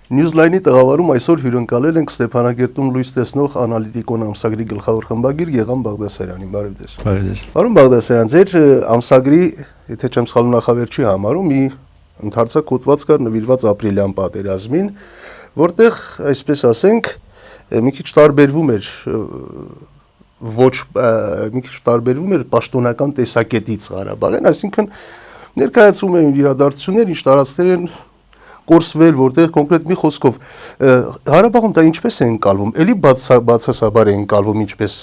Newsline-ի տղավարում այսօր հյուրընկալել ենք Ստեփանագերտում լույս տեսնող անալիտիկոն ամսագրի գլխավոր խմբագիր Եղամ Բաղդասարյանին։ Բարև ձեզ։ Բարև ձեզ։ Պարոն Բաղդասարյան, ձեր ամսագրի, եթե չեմ սխալվում, նախավերջի համարում մի ընդարձակ հոդված կար նվիրված ապրիլյան պատերազմին, որտեղ, այսպես ասենք, մի քիչ տարբերվում էր պաշտոնական տեսակետից Ղարաբաղին, այսինքն ներկայացում էին իրադարձություններ, ինչ տարածքներ են կորսվել, որտեղ կոնկրետ մի խոսքով Ղարաբաղում դա ինչպես է ընկալվում, էլի բացասաբար է ընկալվում ինչպես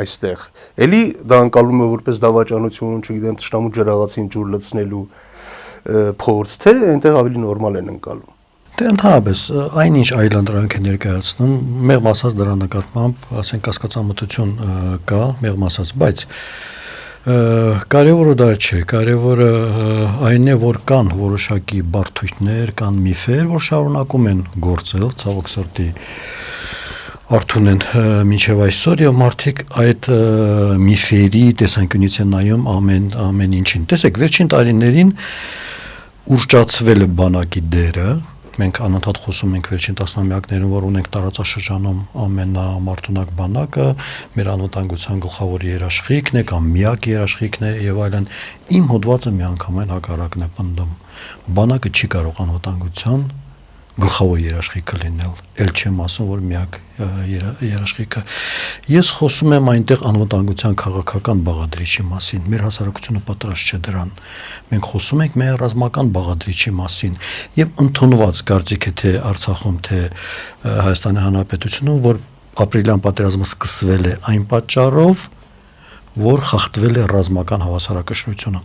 այստեղ, էլի դա ընկալվում է որպես դավաճանություն, չգիտեմ, թշնամու ջրաղացին ջուր լցնելու փորձ, թե այնտեղ ավելի նորմալ են ընկալվում։ Դե ընդհանրապես այնինչ այլանդրանք է ներկայացնում, մեղմ ասած դրա նկատմամբ, ասենք կասկածամտություն կա, մեղմ ասած, բայց կարևորը դա չէ, կարևորը այն է, որ կան որոշակի բարդույթներ, կան միֆեր, որ շարունակում են գործել, ցավոք սրտի արթուն են մինչև այսօր եւ մարդիկ այդ միֆերի տեսանկյունից են նայում ամեն ինչին։ Տեսեք, վերջին տարիներին ուռճացվել է բանակի դերը, մենք անընդհատ խոսում ենք վերջին տասնամյակներում, որ ունենք տարածաշրջանում ամենամարտունակ բանակը, մեր անվտանգության գլխավոր երաշխիքն է կամ միակ երաշխիքն է եւ այլն։ Իմ հոդվածը միանգամայն հակառակն է պնդում։ Բանակը չի կարող անվտանգության գլխավոր երաշխիքը լինել, ել չեմ ասում, որ միակ երաշխիքը։ Ես խոսում եմ այնտեղ անվտանգության քաղաքական բաղադրիչի մասին, մեր հասարակությունը պատրաստ չէ դրան։ Մենք խոսում ենք մեր ռազմական բաղադրիչի մասին եւ ընդունված կարծիք է թե Արցախում, թե Հայաստանի Հանրապետությունում, որ ապրիլյան պատերազմը սկսվել է այն պատճառով, որ խախտվել է ռազմական հավասարակշռությունը։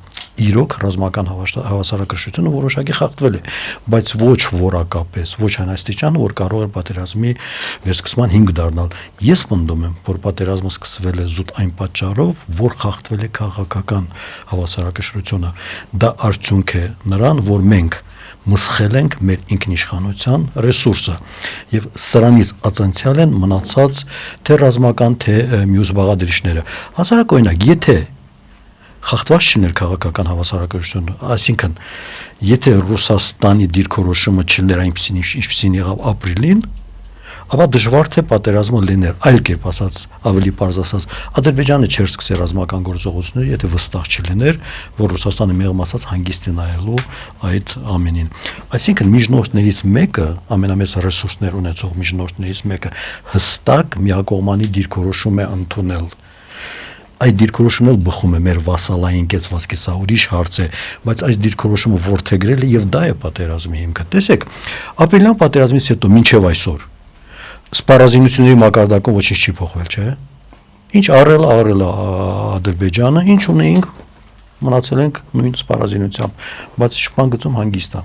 Իրոք ռազմական հավասարակշռությունը որոշակի խախտվել է, բայց ոչ որակապես, ոչ այն աստիճան, որ կարող է պատերազմի վերսկսման հիմք դառնալ։ Ես պնդում եմ, որ պատերազմը սկսվել է զուտ այն պատճառով, որ խախտվել է քաղաքական հավասարակշռությունը։ Դա արդյունք է նրան, որ մենք մսխել ենք մեր ինքնիշխանության ռեսուրսը եւ սրանից ածանցյալ են մնացած թե ռազմական թե մյուս բաղադրիչները։ Հասարակօրինակ, եթե խախտված չլիներ քաղաքական հավասարակշռությունը, այսինքն եթե Ռուսաստանի դիրքորոշումը չլիներ այնպեսին, ինչպեսին եղավ ապրիլին, ապա դժվար թե պատերազմը լիներ, այլ կերպ ասած, ավելի պարզ ասած, Ադրբեջանը չէր սկսել ռազմական գործողություններ, եթե վստահ չլիներ, որ Ռուսաստանը մեղմ ասած հանգիստ է նայելու այդ ամենին։ Այսինքն միջնորդներից մեկը, ամենամեծ ռեսուրսներ ունեցող միջնորդներից մեկը հստակ միակողմանի դիրքորոշում է ընդունել։ Այդ դիրքորոշումն էլ բխում է մեր վասալային կեցվածքի, սա ուրիշ հարց է, բայց այս դիրքորոշումը որդեգրել է եւ դա է պատերազմի հիմքը։ Տեսեք, ապրիլյան պատերազմից հետո մինչև այսօր սպառազինությունների մակարդակում ոչինչ չի փոխվել, չէ՞։ Ինչ առել է Ադրբեջանը, ինչ ունեինք, մնացել ենք նույն սպառազինությամբ, բայց շփման գծում հանգիստ է։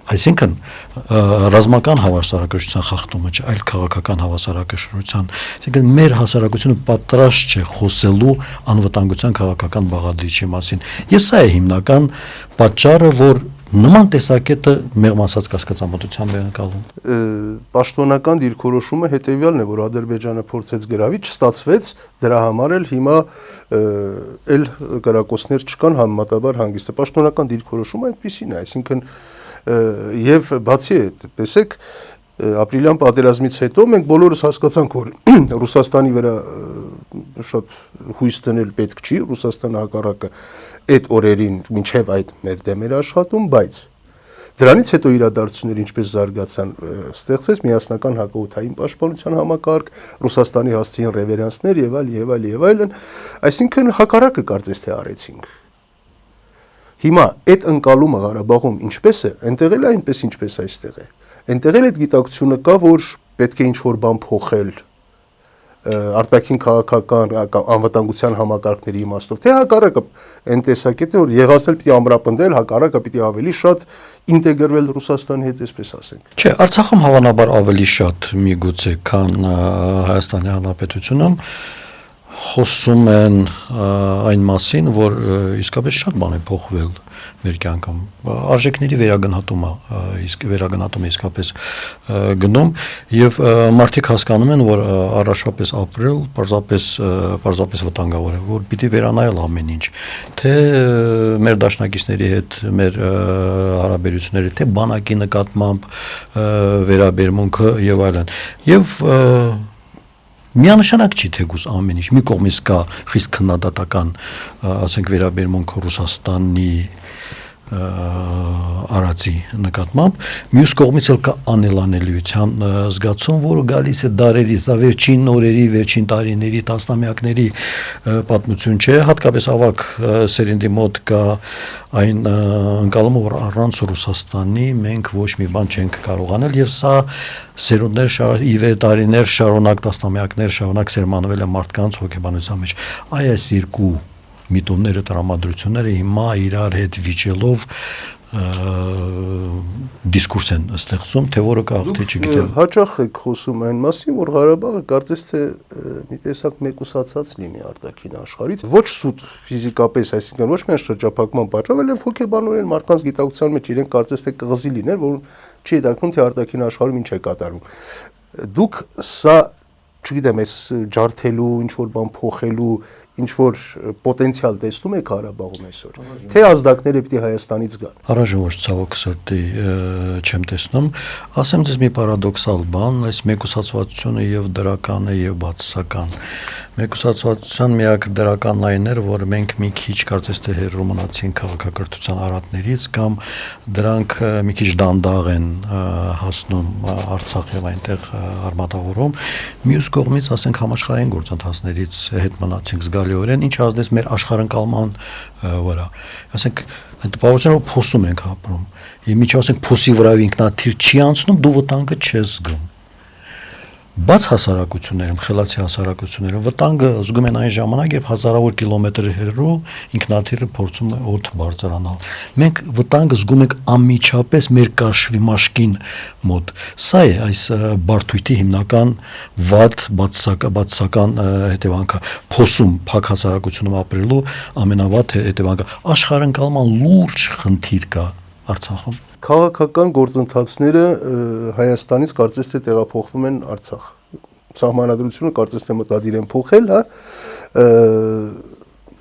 Այսինքն ռազմական հավասարակշռության խախտումը չէ, այլ քաղաքական հավասարակշռության։ Այսինքն մեր հասարակությունը պատրաստ չէ խոսելու անվտանգության քաղաքական բաղադրիչի մասին։ Ես սա է հիմնական պատճառը, որ նման տեսակետը մեղմ ասած կասկածամտությամբ է ընկալում։ Պաշտոնական դիրքորոշումը հետեւյալն է, որ Ադրբեջանը փորձեց գրավի, չստացվեց, դրա համար էլ հիմա էլ կրակոցներ չկան, համեմատաբար հանգիստ է։ Պաշտոնական դիրքորոշումը այդպեսին է, այսինքն եւ բացի այդ, տեսեք, ապրիլյան պատերազմից հետո մենք բոլորս հասկացանք, որ Ռուսաստանի վրա շատ հույս դնել պետք չի, Ռուսաստանը հակառակը այդ օրերին մինչև այդ մեր դեմ էր աշխատում, բայց դրանից հետո իրադարձությունները ինչպես զարգացան, ստեղծվեց միասնական հակաօդային պաշտպանության համակարգ, Ռուսաստանի հասցեին ռևերանսներ եւ այլն, այսինքն հակառակը կարծես թե արեցինք։ Հիմա այդ ընկալումը Ղարաբաղում ինչպես է, այնտեղ էլ այնպես ինչպես այստեղ է։ Այնտեղ էլ այդ գիտակցությունը կա, որ պետք է ինչ-որ բան փոխել արտաքին քաղաքական անվտանգության համակարգների իմաստով, թե հակառակը այն տեսակետն, որ եղած էլ պիտի ամրապնդել, հակառակը պիտի ավելի շատ ինտեգրվել Ռուսաստանի հետ, այսպես ասենք։ Չէ, Արցախում հավանաբար ավելի շատ միգուցե, քան Հայաստանի Հանրապետությունում խոսում են այն մասին, որ իսկապես շատ բան է փոխվել մեր կյանքում արժեքների վերագնահատումը իսկապես գնում եւ մարդիկ հասկանում են, որ առաջվա ապրել պարզապես վտանգավոր է, որ պիտի վերանայել ամեն ինչ, թե մեր դաշնակիցների հետ մեր հարաբերությունների, թե բանակի նկատմամբ վերաբերմունքը եւ այլն եւ միանշանակ չի թեկուզ ամեն ինչ մի կողմից կա խիստ քննադատական ասենք վերաբերմունք Ռուսաստանի արածի նկատմամբ մյուս կողմից էլ կա անելանելիության զգացում, որը գալիս է դարերից, դա վերջին օրերի, վերջին տարիների, տասնամյակների պատմություն չէ, հատկապես ավակ սերնդի մոտ կա այն ընկալումը, որ առանց Ռուսաստանի մենք ոչ մի բան չենք կարող անել եւ սա սերունդներ տարիներ շարունակ տասնամյակներ շարունակ սերմանվել է մարդկանց հոգեբանության մեջ։ Այս երկու միտումները, տրամադրությունները հիմա իրար հետ վիճելով դիսկուրս են ստեղծում, թե որը կա, թե չգիտեմ։ Հաճախ եք խոսում այն մասին, որ Ղարաբաղը կարծես թե մի տեսակ մեկուսացած լինի արտաքին աշխարհից, ոչ սուտ ֆիզիկապես, այսինքն ոչ միայն շրջափակման պատճառով, այլև հոգեբանորեն մարդկանց գիտակցության մեջ իրենք կարծես թե կղզի լինեն, որ չի հետաքրքրում թե արտաքին աշխարհում ինչ է կատարվում։ Դուք սա չգիտեմ, այս ջարդելու, ինչ որ բան փոխելու, ինչ որ պոտենցիալ տեսնում եք Ղարաբաղում այսօր, թե ազդակները պիտի Հայաստանից գան։ Առայժմ ոչ ցավոք սրտի չեմ տեսնում, ասեմ դες մի պարադոքսալ բան, այս մեկուսացվածությունը եւ դրական է եւ բացասական։ Մեկուսացվածության միակ դրականն այն էր, որ մենք մի քիչ կարծես թե հեռու մնացին քաղաքակրթության արատներից կամ դրանք մի քիչ դանդաղ են հասնում Արցախ եւ այնտեղ արմատավորում։ Մյուս կողմից, ասենք համաշխարհային գործընթացներից հետ մնացինք զգալիորեն, ինչ ազդեց մեր աշխարհընկալման վրա։ Ասենք այդ տպավորությունով փոսում ենք ապրում։ Եվ միջի ասենք փոսի վրա ինքնաթիռ չի անցնում, դու վտանգը չես զգում։ Բաց հասարակություններում, խելացի հասարակություններում վտանգը զգում են այն ժամանակ, երբ հազարավոր կիլոմետր հեռու ինքնաթիռը փորձում է օդ բարձրանալ։ Մենք վտանգը զգում ենք անմիջապես մեր կաշվի մաշկին մոտ։ Սա է այս բարդույթի հիմնական վատ բացասական հետևանքը։ Փոսում փակ հասարակությունում ապրելու ամենավատ հետևանքը աշխարհընկալման լուրջ խնդիր կա Արցախում։ Քաղաքական գործընթացները Հայաստանից կարծես թե տեղափոխվում են Արցախ։ Սահմանադրությունը կարծես թե մտադիր են փոխել, հա։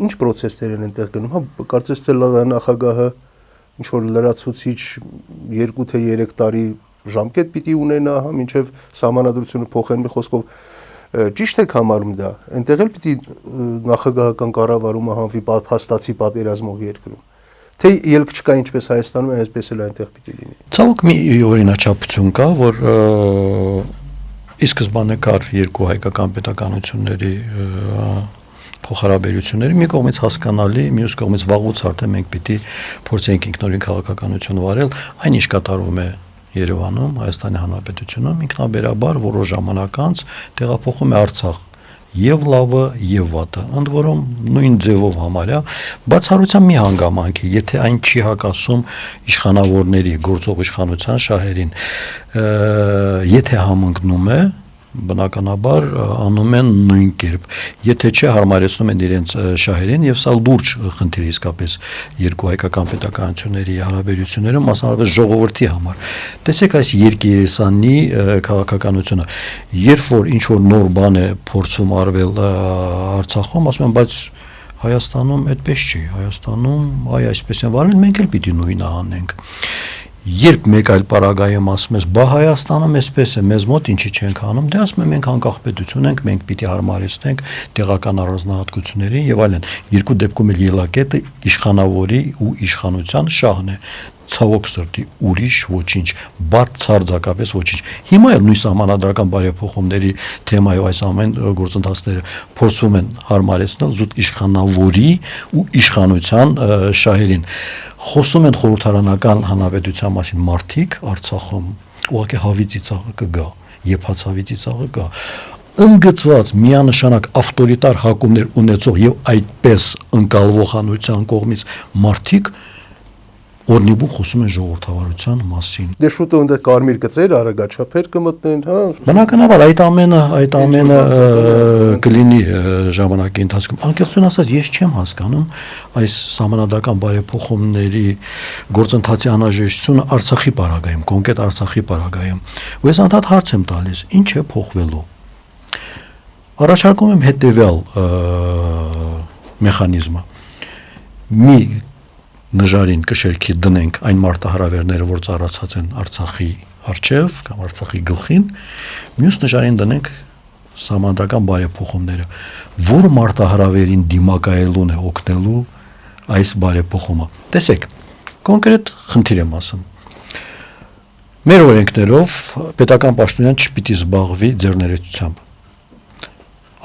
Ինչ process-ներ են այնտեղ գնում, հա, կարծես թե ԼՂ նախագահը ինչ որ լրացուցիչ 2 թե 3 տարի ժամկետ պիտի ունենա, հա, մինչև սահմանադրությունը փոխեն, մի խոսքով ճիշտ եք համարում դա։ Այնտեղ էլ պիտի նախագահական կառավարումը հանվի փաստացի պատերազմով երկրում։ Թե ելք չկա ինչպես Հայաստանում, այսպես էլ այնտեղ պիտի լինի։ Ցավոք մի օրինաչափություն կա, որ ի սկզբանե կար երկու հայկական պետականությունների փոխհարաբերությունների, մի կողմից հասկանալի, մյուս կողմից վաղուց արդեն մենք պիտի փորձենք ինքնուրույն քաղաքականություն վարել, այն ինչ կատարվում է Երևանում, Հայաստանի Հանրապետությունում, ինքնաբերաբար որոշ ժամանակ անց տեղափոխում է Արցախ։ Եվ լավը եւ վատը, ընդ որում նույն ձևով համարյա, բացառության մի հանգամանք է, եթե այն չի հակասում իշխանավորների գործող իշխանության շահերին, եթե համընկնում է, բնականաբար անում են նույն կերպ, եթե չէ հարմարեցնում են իրենց շահերին եւ սա լուրջ խնդիր է իսկապես երկու հայկական պետականությունների հարաբերություններում, մասնավորապես ժողովրդի համար։ Տեսեք այս երկերեսանի քաղաքականությունը, երբ որ ինչ որ նոր բան է փորձում արվել Արցախում, ասում են, բայց Հայաստանում այդպես չի, Հայաստանում այսպես են վարվել, մենք էլ պիտի նույնը անենք։ Երբ մեկ այլ պարագայում ասում ես, բա Հայաստանում այսպես է, մեզ մոտ ինչի չենք անում, դե ասում են մենք անկախ պետություն ենք, մենք պիտի հարմարեցնենք տեղական առանձնահատկություններին եւ այլն։ Երկու դեպքում էլ ելակետը իշխանավորի ու իշխանության շահն է։ Ցավոք սրտի ուրիշ ոչինչ, բացարձակապես ոչինչ։ Հիմա էլ նույն սահմանադրական բարեփոխումների թեմայով այս ամեն գործընթացները փորձում են հարմարեցնել զուտ իշխանավորի ու իշխանության շահերին։ Խոսում են խորհրդարանական հանրապետության մասին մարդիկ Արցախում, ուղղակի հավի ծիծաղը կգա, եփածավի ծիծաղը կա։ Ընդգծված միանշանակ ավտորիտար հակումներ ունեցող եւ այդպես ընկալվող հանրության կողմից մարդիկ օրնիբու խոսում են ժողովրդավարության մասին։ Դե շուտով ընդ կարմիր գծեր, արագաչափեր կմտնեն, հա։ Բնականաբար այդ ամենը կլինի ժամանակի ընթացքում։ Անկեղծուն ասած, ես չեմ հասկանում այս համանadական բարեփոխումների գործընթացի անհրաժեշտությունը Արցախի պարագայում, կոնկրետ Արցախի պարագայում։ Ու ես անդադ հարց եմ տալիս, ինչ է փոխվելու։ Առաջարկում եմ հետևյալ մեխանիզմը։ Մի նժարին կշերքի դնենք այն մարտահրավերները, որ ծառացած են Արցախի արչև կամ Արցախի գլխին, մյուս նժարին դնենք համանդրական բարեփոխումները, որ մարտահրավերին դիմակայելուն է օգնելու այս բարեփոխումը։ Տեսեք, կոնկրետ խնդիր եմ ասում։ Մեր օրենքներով պետական պաշտոնյան չպիտի զբաղվի ձեռներեցությամբ։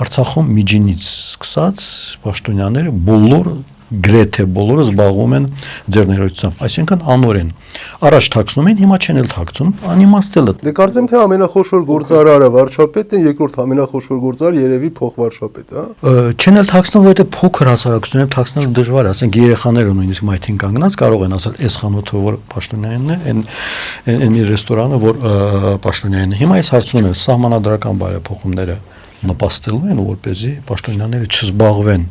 Արցախում միջինից սկսած պաշտոնյաները գրեթե բոլորը զբաղվում են ձեռներեցությամբ, այսինքն անօրեն։ Առաջ թաքցնում են, հիմա չեն էլ թաքցում, անիմաստել է։ Դե կարծեմ թե ամենախոշոր գործարարը վարչապետն է, երկրորդ ամենախոշոր գործարարը երևի փոխվարչապետ, հա։ Չեն էլ թաքցնում, որովհետև փոքր հասարակությունները թաքցնելը դժվար է, ասենք երեխաները նույնիսկ մայթին կանգնած կարող են ասել, այս խանութը որ պաշտոնյանն է, այն մի ռեստորանը որ պաշտոնյանն է։ Հիմա այս հարցնում եմ սահմանադրական բարեփոխումները նպաստելու են, որպեսզի պաշտոնյաները չզբաղվեն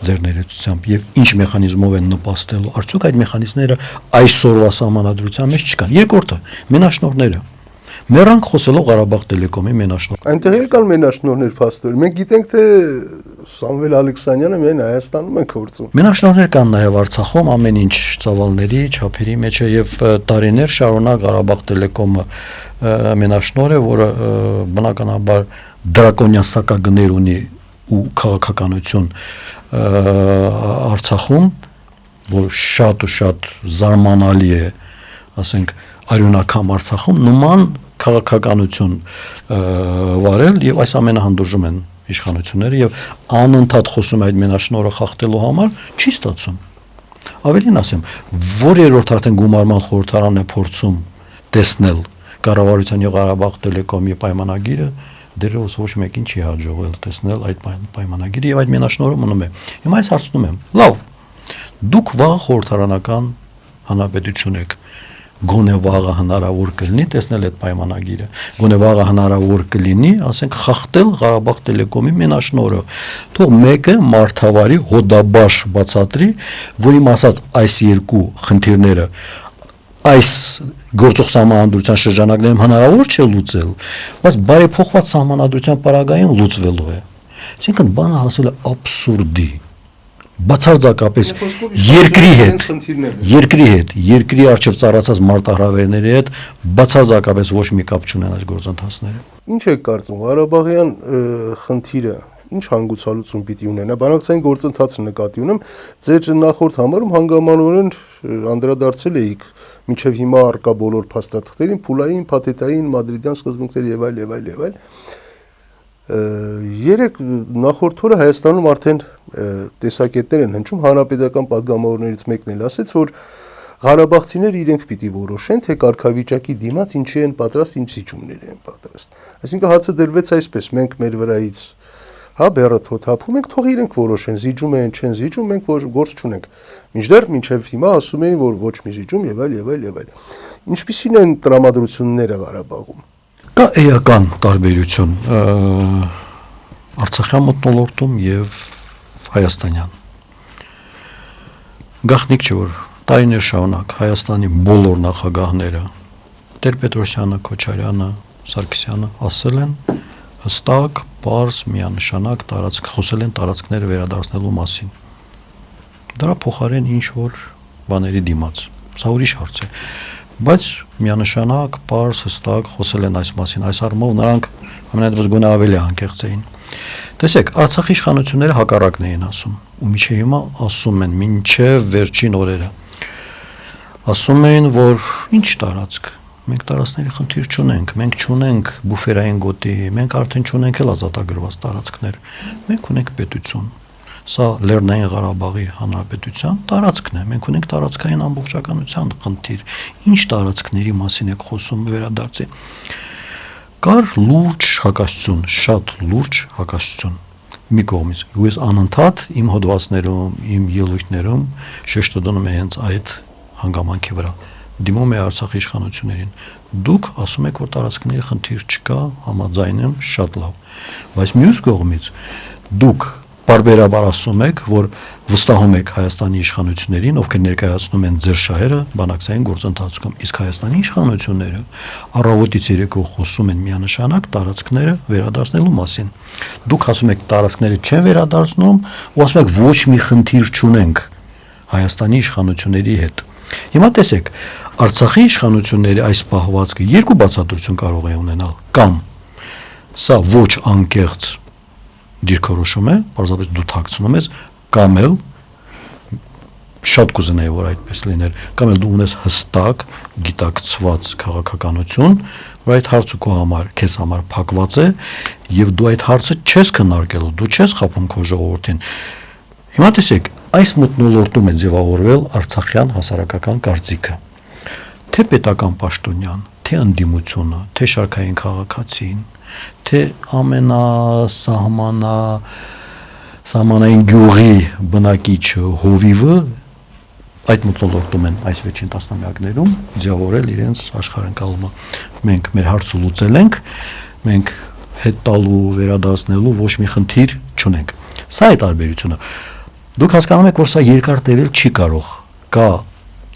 ձեռներեցությամբ եւ ինչ մեխանիզմով են նպաստելու։ Արդյոք այդ մեխանիզմները այսօրվա սահմանադրության մեջ չկան։ Երկրորդը՝ մենաշնորհները։ Մեռանք խոսելով Ղարաբաղ Տելեկոմի մենաշնորհ։ Այնտեղ էլ կան մենաշնորհներ փաստորեն։ Մենք գիտենք թե Սամվել Ալեքսանյանը միայն Հայաստանում է գործում։ Մենաշնորհներ կան նաև Արցախում, ամեն ինչ ծավալների, չափերի մեջ է եւ տարիներ շարունակ Ղարաբաղ Տելեկոմը մենաշնորհ է, որը բնականաբար դրակոնյան սակագներ ունի ու քաղաքականություն Արցախում, որ շատ ու շատ զարմանալի է, ասենք արյունակամ Արցախում նման քաղաքականություն վարել եւ այս ամենը հանդուրժում են իշխանությունները եւ անընդհատ խոսում այդ մենաշնորհը խախտելու համար չի ստացվում։ Ավելին ասեմ, որ երրորդ արդեն գումարման խորհրդարանն է փորձում տեսնել կառավարության եւ Ղարաբաղ Տելեկոմի պայմանագիրը, դեռևս ոչ մեկին չի հաջողվել տեսնել այդ պայմանագիրը եւ այդ մենաշնորհը մնում է։ Հիմա այս հարցնում եմ, լավ, դուք վաղ խորհրդարանական հանրապետություն եք, գոնե վաղը հնարավոր կլինի տեսնել այդ պայմանագիրը, գոնե վաղը հնարավոր կլինի, ասենք, խախտել Ղարաբաղ Տելեկոմի մենաշնորհը, թող մեկը մարդավարի հոդաբաշ բացատրի, որի մասած այս երկու խնդիրները այս գործող սահմանադրության շրջանակներում հնարավոր չէ լուծել, բայց բարեփոխված սահմանադրության պարագայում լուծվելու է։ Այսինքն բանը հասել է աբսուրդի, բացարձակապես երկրի արչև ծառացած մարտահրավերների հետ բացարձակապես ոչ մի կապ չունեն այս գործընթացները։ Ինչ եք կարծում, Ղարաբաղյան խնդիրը ինչ հանգուցալուծում պիտի ունենա, բանակցային գործընթացը նկատի ունեմ, ձեր նախորդ համարում հանգամանորեն անդրադարձել էիք մինչև հիմա առկա բոլոր փաստաթղթերին, փուլային, փաթեթային, մադրիդյան սկզբունքներ եւ այլ։ Երեք նախորդ օրը Հայաստանում արդեն տեսակետներ են հնչում, հանրապետական падգամավորներից մեկն էլ ասեց, որ Ղարաբաղցիները իրենք պիտի որոշեն, թե կարգավիճակի դիմաց ինչի են պատրաստ, ինչ զիջումներ են պատրաստ։ Այսինքն հարցը դրվեց այսպես, մենք մեր վրայից բեռը թոթափում ենք, թող իրենք որոշեն, զիջում են, չեն զիջում, մենք գործ չունենք։ Մինչդեռ մինչև հիմա ասում էին, որ ոչ մի զիջում եւ այլ։ Ինչպիսին են տրամադրությունները Ղարաբաղում։ Կա էական տարբերություն Արցախյան մթնոլորտում եւ հայաստանյան։ Գաղտնիք չէ, որ տարիներ շարունակ Հայաստանի բոլոր նախագահները Տեր-Պետրոսյանը, Քոչարյանը, Սարգսյանը ասել են հստակ, պարզ, միանշանակ խոսել են տարածքները վերադարձնելու մասին։ Դրա փոխարեն ինչ որ բաների դիմաց։ Սա ուրիշ հարց է։ Բայց միանշանակ, պարզ, հստակ խոսել են այս մասին։ Այս առումով նրանք ամենայնպես գոնե ավելի անկեղծ էին։ Տեսեք, Արցախի իշխանությունները հակառակն էին ասում, ու մինչև հիմա ասում են, մինչև վերջին օրերը։ Ասում էին, որ ինչ տարածք, մենք տարածքների խնդիր չունենք, մենք չունենք բուֆերային գոտի, մենք արդեն չունենք էլ ազատագրված տարածքներ, մենք ունենք պետություն։ Սա Լեռնային Ղարաբաղի Հանրապետության տարածքն է, մենք ունենք տարածքային ամբողջականության խնդիր։ Ինչ տարածքների մասին եք խոսում վերադարձի։ Կար լուրջ հակասություն, շատ լուրջ հակասություն մի կողմից։ Ես անընդհատ իմ հոդվածներում, իմ ելույթներում շեշտադրում եմ հենց այդ հանգամանքի վրա, դիմում է Արցախի իշխանություններին։ Դուք ասում եք, որ տարածքների խնդիր չկա, համաձայն եմ, շատ լավ, բայց մյուս կողմից դուք բարբերաբար ասում եք, որ վստահում եք Հայաստանի իշխանություններին, ովքեր ներկայացնում են ձեր շահերը բանակցային գործընթացում, իսկ Հայաստանի իշխանությունները առավոտից երեկո խոսում են միանշանակ տարածքները վերադարձնելու մասին։ Դուք ասում եք տարածքները չեն վերադարձնում, ու ասում եք ոչ մի խնդիր չունենք Հայաստանի իշխանությունների հետ։ Հիմա տեսեք, Արցախի իշխանությունների այս պահվածքը երկու բացատրություն կարող է ունենալ, կամ սա ոչ անկեղծ դիրքորոշում է, պարզապես դու թաքցնում ես, կամ էլ շատ կուզենայի, որ այդպես լիներ, կամ էլ դու ունես հստակ գիտակցված քաղաքականություն, որ այդ հարցը քո համար, քեզ համար փակված է, եւ դու այդ հարցը չես քննարկելու, դու չես խափում քո ժողովրդին։ Հիմա տեսեք, այս մթնոլորտում է ձևավորվել արցախյան հասարակական կարծիքը, թե պետական պաշտոնյան, թե ընդդիմությունը, թե շարքային քաղաքացին, թե սահմանային գյուղի բնակիչը հովիվը այդ մթնոլորտում են այս վերջին տասնամյակներում ձևավորել իրենց աշխարհընկալումը։ Մենք մեր հարցը լուծել ենք, մենք հետ տալու, վերադարձնելու ոչ մի խնդիր չունենք։ Սա է տարբերությունը։ Դուք հասկանում եք, որ սա երկար տևել չի կարող։ Կա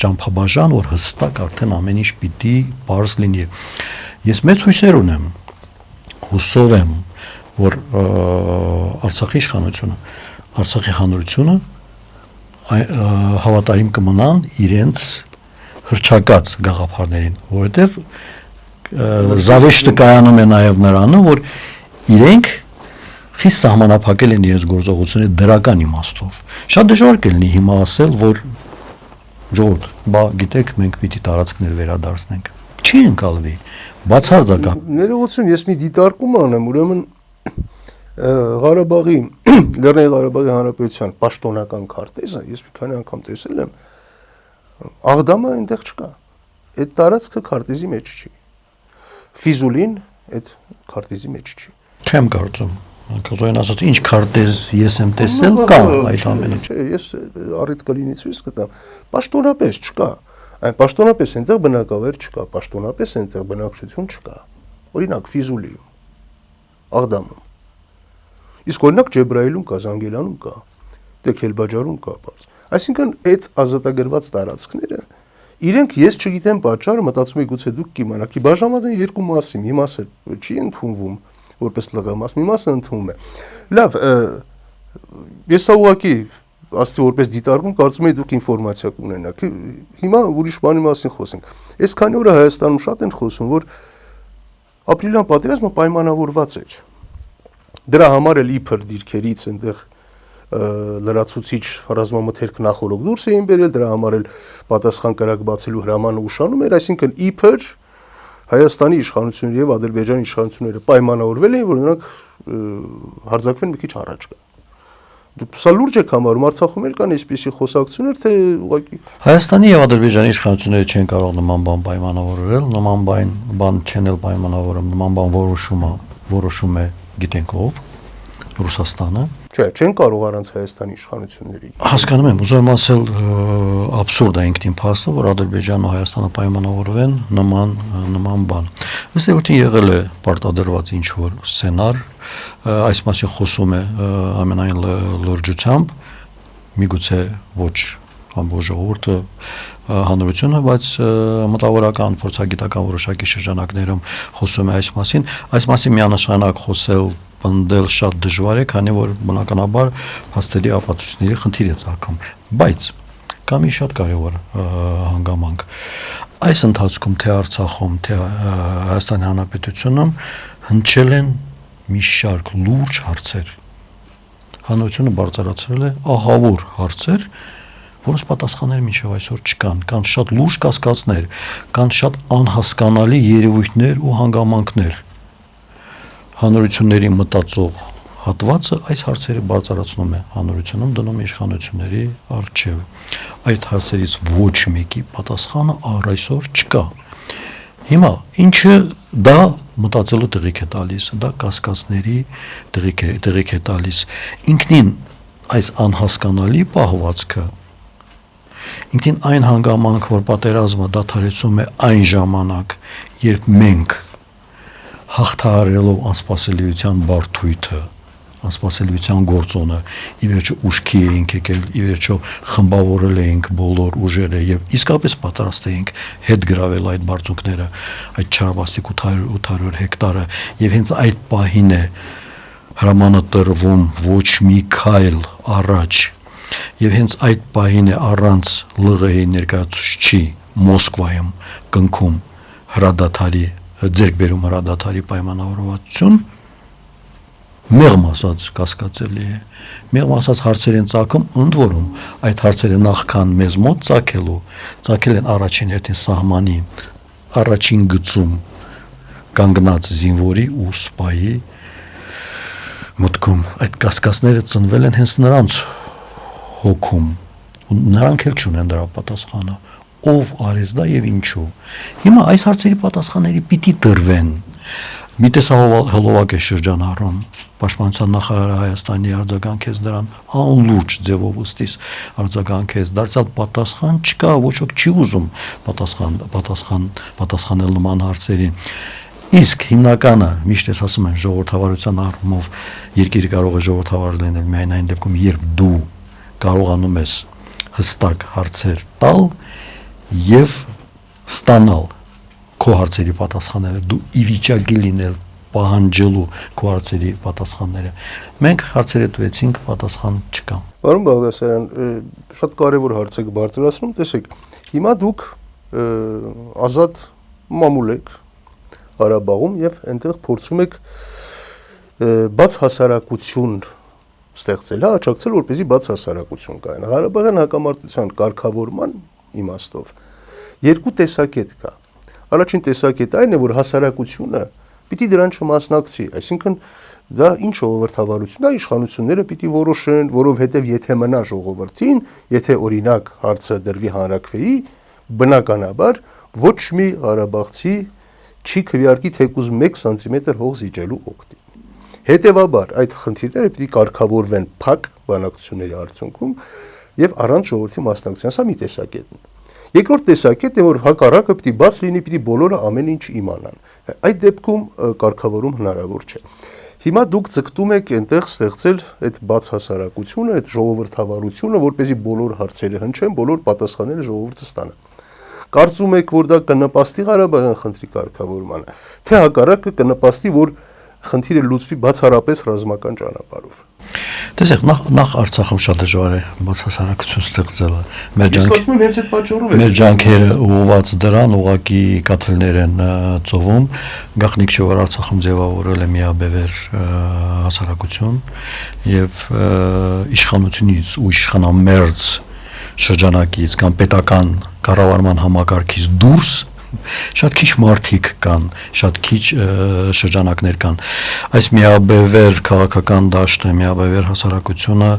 ճամփաբաժան, որ հստակ արդեն ամեն ինչ պիտի բարձ լինի։ Ես մեծ հույսեր ունեմ, հուսով եմ, որ Արցախի իշխանությունը, Արցախի հանրությունը հավատարիմ կմնան իրենց հռչակած գաղափարներին, որովհետև զավեշտը կայանում է նաև նրանում, որ իրենք խիստ սահմանափակել են իրենց գործողությունները դրական իմաստով։ Շատ դժվար կլինի հիմա ասել, որ ժողովուրդ, բա գիտեք, մենք պիտի տարածքներ վերադարձնենք։ Չի ընկալվի, բացարձակ։ Ներողություն, ես մի դիտարկում անեմ, ուրեմն Ղարաբաղի, Լեռնային Ղարաբաղի Հանրապետության պաշտոնական քարտեզը, ես մի քանի անգամ տեսել եմ, Աղդամը այնտեղ չկա։ Այդ տարածքը քարտեզի մեջ չի։ Ֆիզուլին այդ քարտեզի մեջ չի։ Չեմ կարծում։ Կոզոյն ասաց, ինչ քարտեզ ես եմ տեսել, կա այդ ամենը։ Չէ, ես առիթ կլինի ցույց կտամ։ Պաշտոնապես չկա։ Այն պաշտոնապես այնտեղ բնակավայր չկա, պաշտոնապես այնտեղ բնակչություն չկա։ Օրինակ Ֆիզուլիում, Աղդամում։ Իսկ օրինակ Ջեբրայիլում կա, Զանգելանում կա, Տեքելբաջարում կա, բաց։ Այսինքն այդ ազատագրված տարածքները իրենք ես չգիտեմ պատճառը, մտածում եմ գուցե դուք կիմանաք, բաժանված են երկու մասի, մի մասը չի ընդունվում որպես լղամաս, մի մասը ընդունում է։ Լավ, ես ուղղակի ասացի որպես դիտարկում կարծում եմ դուք ինֆորմացիա կունենաք։ Հիմա ուրիշ բանի մասին խոսենք։ Այս քանի օրը Հայաստանում շատ են խոսում, որ ապրիլյան պատերազմը պայմանավորված էր։ Դրա համար էլ իբր դիրքերից այնտեղ լրացուցիչ ռազմամթերք նախորդ դուրս էին բերել, դրա համար էլ պատասխան կրակ բացելու հրամանը ուշանում էր, այսինքն իբր Հայաստանի իշխանությունները եւ Ադրբեջանի իշխանությունները պայմանավորվել էին, որ նրանք հարձակվեն մի քիչ առաջ գան։ Դուք սա լուրջ եք համարում, Արցախում էլ կան այսպիսի խոսակցություններ, թե ուղղակի Հայաստանի եւ Ադրբեջանի իշխանությունները չեն կարող նման բան պայմանավորել, նման բան չեն էլ պայմանավորում, նման բան որոշում է գիտենք ով, Ռուսաստանը։ Չէ, չեն կարող առանց Հայաստանի իշխանությունների։ Հասկանում եմ, ուզում եմ ասել աբսուրդ է ինքնին փաստը, որ Ադրբեջանն ու Հայաստանը պայմանավորվեն նման բան։ Ըստ էության եղել է պարտադրված ինչ որ սցենար, այս մասին խոսում է ամենայն լրջությամբ, միգուցե ոչ ամբողջ ժողովուրդը հանրությունը, բայց մտավորական փորձագիտական որոշակի շրջանակներում խոսում է այս մասին միանշանակ խոսել պնդել շատ դժվար է, քանի որ բնականաբար փաստերի ապացույցների խնդիր է ցակում, բայց կա մի շատ կարևոր հանգամանք։ Այս ընթացքում թե Արցախում, թե Հայաստանի Հանրապետությունում հնչել են մի շարք լուրջ հարցեր։ Հանրությունը բարձրացրել է ահավոր հարցեր, որոնց պատասխաններ մինչև այսօր չկան, կան շատ լուրջ կասկածներ, կան շատ անհասկանալի երևույթներ ու հանգամանքներ։ Հանրությունների մտածող հատվածը այս հարցերը բարձրացնում է հանրությունում, դնում է իշխանությունների առջև։ Այդ հարցերից ոչ մեկի պատասխանը առ այսօր չկա։ Հիմա ինչը դա մտածելու տեղիք է տալիս, դա կասկածների տեղիք է տալիս։ Ինքնին այս անհասկանալի պահվածքը ինքնին այն հանգամանք, որ պատերազմը դադարեցում է այն ժամանակ, երբ մենք հաղթահարելով անսպասելիության բարդույթը, անսպասելիության գործոնը, ի վերջո ուշքի էինք եկել, ի վերջո խմբավորել էինք բոլոր ուժերը եւ իսկապես պատրաստ էինք հետ գրավել այդ բարձունքները, այդ չարաբաստիկ 800 հեկտարը եւ հենց այդ պահին է հրամանը տրվում ոչ մի քայլ առաջ եւ հենց այդ պահին է առանց ԼՂՀ-ի ներկայացուցչի Մոսկվայում կնքում հրադադարի ձեռքբերում հրադադարի պայմանավորվածություն մեղմ ասած կասկածելի է, մեղմ ասած հարցեր են ծագում, ընդ որում այդ հարցերը նախքան մեզ մոտ ծագել են առաջին հերթին սահմանի առաջին գծում կանգնած զինվորի ու սպայի մտքում այդ կասկածները ծնվել են հենց նրանց հոգում ու նրանք էլ չունեն դրա պատասխանը ով արեց դա եւ ինչու հիմա այս հարցերի պատասխանները պիտի տրվեն մի տեսահոլովակ է շրջանառում Պաշտպանության նախարարը Հայաստանի արձագանքեց դրան անլուրջ ձևով ըստիս արձագանքեց դարձյալ պատասխան չկա ոչ ոք չի ուզում պատասխանել նման հարցերին իսկ հիմնականը միշտ ես ասում եմ ժողովրդավարության առումով երկիրը կարող է ժողովրդավար լինել միայն այն դեպքում երբ դու կարողանում ես հստակ հարցեր տալ եւ ստանալ քո հարցերի պատասխանները դու ի վիճակի լինել պահանջելու քո հարցերի պատասխանները մենք հարցերը տվեցինք պատասխան չկա Պարոն Բաղդասարյան շատ կարևոր հարց եք բարձրացնում տեսեք հիմա դուք ազատ մամուլ եք Ղարաբաղում եւ այնտեղ փորձում եք բաց հասարակություն ստեղծել աջակցել որպեսզի բաց հասարակություն կայանա Ղարաբաղյան հակամարտության կարգավորման իմաստով երկու տեսակետ կա Առաջին տեսակետը այն է, որ հասարակությունը պիտի դրան չմասնակցի, այսինքն դա ինչ ժողովրդավարություն, դա իշխանությունները պիտի որոշեն, որովհետև եթե մնա ժողովրդին, եթե օրինակ հարցը դրվի հանրաքվեի, բնականաբար ոչ մի ղարաբաղցի չի քվեարկի թեկուզ 1 սանտիմետր հող զիջելու օգտին։ Հետևաբար այդ խնդիրները պիտի կարգավորվեն փակ բանակցությունների արդյունքում եւ առանց ժողովրդի մասնակցության, սա մի տեսակետն է։ Երկրորդ տեսակետն է, որ հակառակը պիտի բաց լինի, պիտի բոլորը ամեն ինչ իմանան։ Այդ դեպքում կարգավորում հնարավոր չէ։ Հիմա դուք ձգտում եք այնտեղ ստեղծել այդ բաց հասարակությունը, այդ ժողովրդավարությունը, որպեսզի բոլոր հարցերը հնչեն, բոլոր պատասխանները ժողովուրդը ստանա։ Կարծում եք, որ դա կնպաստի Ղարաբաղյան խնդրի կարգավորմանը, թե հակառակը կնպաստի, որ խնդիրը լուծվի բացառապես ռազմական ճանապարհով։ Տեսեք, նախ Արցախում շատ դժվար է բաց հասարակություն ստեղծելը։ Մեր ջանքերը ուղղված դրան ուղղակի կաթիլներ են ծովում։ Գաղտնիք չէ, որ Արցախում ձևավորել է միաբևեր հասարակություն եւ իշխանությունից ու իշխանամերձ շրջանակից կամ պետական կառավարման համակարգից դուրս շատ քիչ մարդիկ կան, շատ քիչ շրջանակներ կան։ Այս միաբևեր քաղաքական դաշտը, միաբևեր հասարակությունը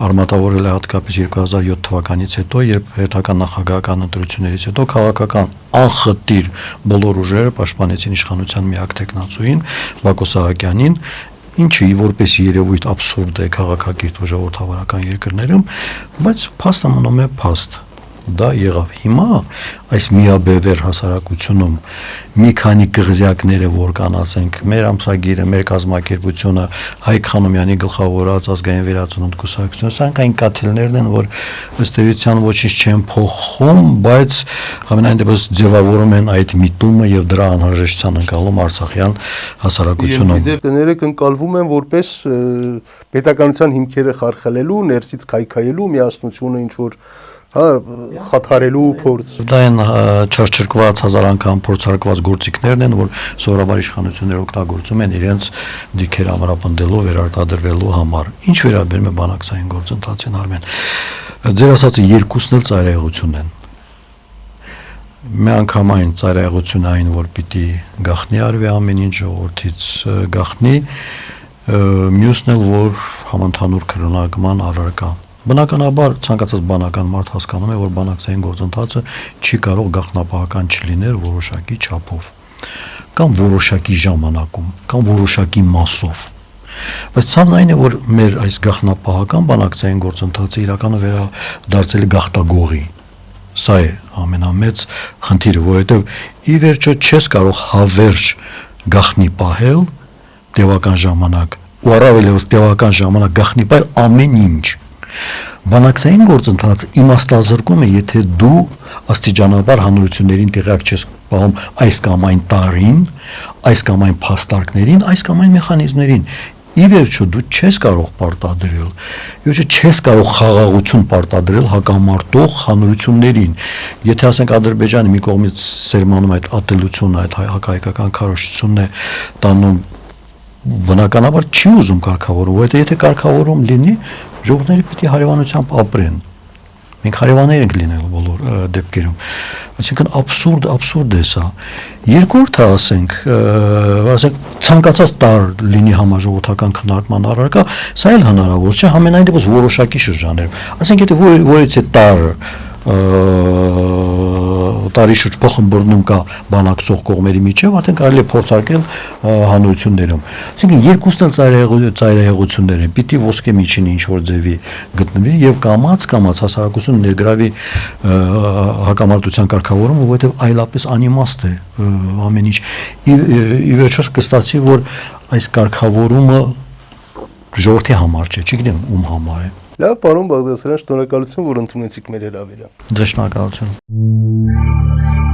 արմատավորել է հատկապես 2007 թվականից հետո, երբ հերթական նախագահական ընտրություններից հետո քաղաքական անխտիր բոլոր ուժերը պաշտպանեցին իշխանության միակ տեխնացուին Բակո Սահակյանին, ինչը որպես երևույթ абսուրդ է քաղաքակիրթ ու ժողովրդավարական երկրներում, բայց փաստը մնում է փաստ։ Դա եղավ հիմա այս միաբևեր հասարակությունում մի քանի կղզյակները որ կան ասենք մեր ամսագիրը մեր կազմակերպությունը Հայկ Խանոմյանի գլխավորած ազգային վերածնունդ կուսակցությունը սրանք այն կաթիլներն են որ ըստ էության ոչինչ չեն փոխում բայց ամենայն դեպս ձևավորում են այդ միտումը եւ դրա անհրաժեշտության ընկալում արցախյան հասարակությունում դերերք ընկալվում են որպես պետականության հիմքերը խարխլելու ներսից քայքայելու միասնությունը ինչ որ խաթարելու փորձ դա են չարչրկված հազար անգամ փորձարկված գործիքներն են որ սովորաբար իշխանությունները օգտագործում են իրենց դիրքերը ամրապնդելու վերարտադրվելու համար ինչ վերաբերում է բանակցային գործընթացին Արմեն ձեր ասածը երկուսն էլ ծայրահեղություն են միանգամայն ծայրահեղություն այն որ պիտի գախնի արվի ամեն ինչ ժողովրդից գախնի մյուսն էլ որ համընդհանուր քրոնարկման առարկա Բնականաբար ցանկացած բանական մարդ հասկանում է, որ բանակցային գործընթացը չի կարող գաղտնապահական չլինել որոշակի չափով, կամ որոշակի ժամանակում, կամ որոշակի մասով։ Բայց ցավն այն է, որ մեր այս գաղտնապահական բանակցային գործընթացը իրականում վերադարձել է գաղտագողի։ Սա է ամենամեծ խնդիրը, որովհետև ի վերջո չես կարող հավերժ գախնի պահել տևական ժամանակ, ու առավելևս տևական ժամանակ գախնի պահել ամեն ինչ։ Բանակցային գործընթացը իմաստազրկում է, եթե դու աստիճանաբար հանրություններին տեղյակ չես պահում այս կամ այն տարին, այս կամ այն փաստարկներին, այս կամ այն մեխանիզմներին։ Ի վերջո դու չես կարող պարտադրել, ի վերջո չես կարող խաղաղություն պարտադրել հակամարտող հանրություններին։ Եթե ասենք Ադրբեջանը մի կողմից սերմանում այդ ատելությունը, այդ հակահայկական քարոզչությունն է տանում, բնականաբար չի ուզում կարգավորում, որովհետև եթե կարգավորում լինի, ժողովուրդները պիտի հարևանությամբ ապրեն։ Մենք հարևաններ ենք լինելու բոլոր դեպքերում։ Այսինքն աբսուրդ է սա։ Երկրորդը ասենք ցանկացած տար լինի համաժողովրդական քննարկման առարկա, սա էլ հնարավոր չէ, համենայն դեպս որոշակի շրջաններում։ Ասենք եթե որից է տարի շուրջ փոխըմբռնում կա բանակցող կողմերի միջև, արդեն կարելի է փորձարկել հանրություններում։ Այսինքն երկուսն էլ ծայրահեղություններ են, պիտի ոսկե միջինը ինչ-որ ձևի գտնվի եւ կամաց հասարակությունը ներգրավի հակամարտության կարգավորումը, որովհետեւ այլապես անիմաստ է ամեն ինչ։ Ի վերջո կստացվի, որ այս կարգավորումը ժողովրդի համար չէ, չգիտեմ ում համար է։ Լավ, պարոն Բաղդասարյան, շնորհակալություն, որ ընդունեցիք մեր հրավերը։ Ձեզ շնորհակալություն։